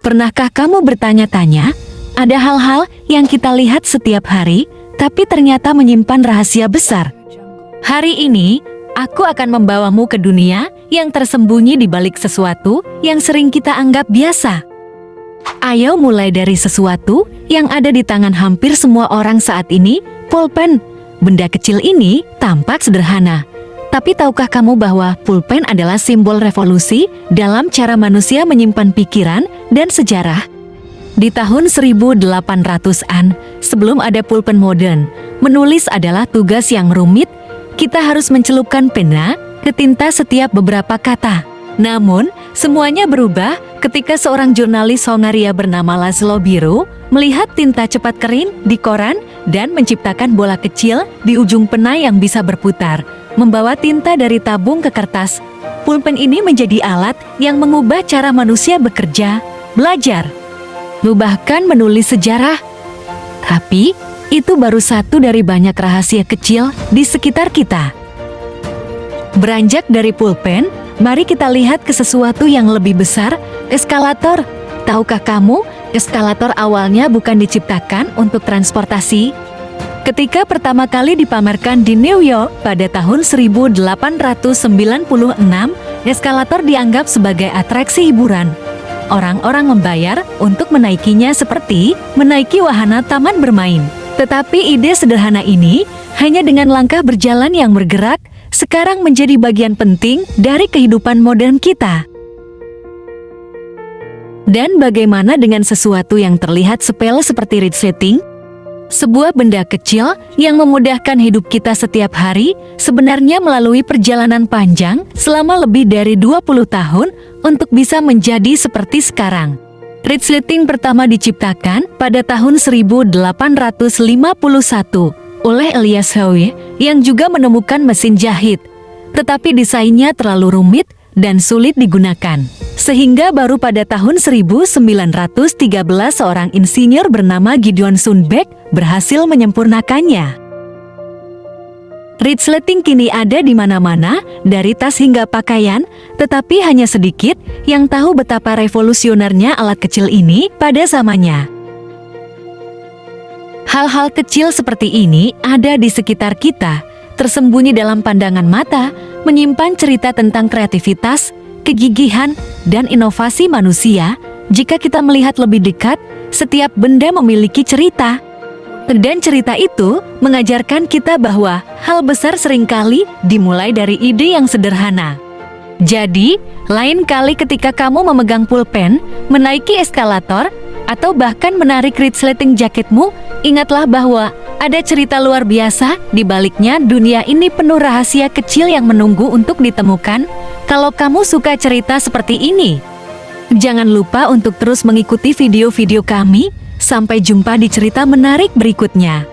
Pernahkah kamu bertanya-tanya, ada hal-hal yang kita lihat setiap hari, tapi ternyata menyimpan rahasia besar? Hari ini, aku akan membawamu ke dunia yang tersembunyi di balik sesuatu yang sering kita anggap biasa. Ayo mulai dari sesuatu yang ada di tangan hampir semua orang saat ini, pulpen. Benda kecil ini tampak sederhana. Tapi tahukah kamu bahwa pulpen adalah simbol revolusi dalam cara manusia menyimpan pikiran dan sejarah? Di tahun 1800-an, sebelum ada pulpen modern, menulis adalah tugas yang rumit. Kita harus mencelupkan pena ke tinta setiap beberapa kata. Namun, semuanya berubah ketika seorang jurnalis Hongaria bernama Laszlo Biro melihat tinta cepat kering di koran dan menciptakan bola kecil di ujung pena yang bisa berputar, membawa tinta dari tabung ke kertas. Pulpen ini menjadi alat yang mengubah cara manusia bekerja, belajar, bahkan menulis sejarah. Tapi, itu baru satu dari banyak rahasia kecil di sekitar kita. Beranjak dari pulpen, mari kita lihat ke sesuatu yang lebih besar, eskalator. Tahukah kamu, eskalator awalnya bukan diciptakan untuk transportasi? Ketika pertama kali dipamerkan di New York pada tahun 1896, eskalator dianggap sebagai atraksi hiburan. Orang-orang membayar untuk menaikinya seperti menaiki wahana taman bermain. Tetapi ide sederhana ini, hanya dengan langkah berjalan yang bergerak, sekarang menjadi bagian penting dari kehidupan modern kita. Dan bagaimana dengan sesuatu yang terlihat sepele seperti resleting? Sebuah benda kecil yang memudahkan hidup kita setiap hari, sebenarnya melalui perjalanan panjang selama lebih dari 20 tahun untuk bisa menjadi seperti sekarang. Resleting pertama diciptakan pada tahun 1851 oleh Elias Howe yang juga menemukan mesin jahit. Tetapi desainnya terlalu rumit dan sulit digunakan. Sehingga baru pada tahun 1913 seorang insinyur bernama Gideon Sundback berhasil menyempurnakannya. Resleting kini ada di mana-mana, dari tas hingga pakaian, tetapi hanya sedikit yang tahu betapa revolusionernya alat kecil ini pada zamannya. Hal-hal kecil seperti ini ada di sekitar kita, tersembunyi dalam pandangan mata, menyimpan cerita tentang kreativitas, kegigihan, dan inovasi manusia. Jika kita melihat lebih dekat, setiap benda memiliki cerita. Dan cerita itu mengajarkan kita bahwa hal besar seringkali dimulai dari ide yang sederhana. Jadi, lain kali ketika kamu memegang pulpen, menaiki eskalator, atau bahkan menarik resleting jaketmu, ingatlah bahwa ada cerita luar biasa di baliknya. Dunia ini penuh rahasia kecil yang menunggu untuk ditemukan. Kalau kamu suka cerita seperti ini, jangan lupa untuk terus mengikuti video-video kami. Sampai jumpa di cerita menarik berikutnya.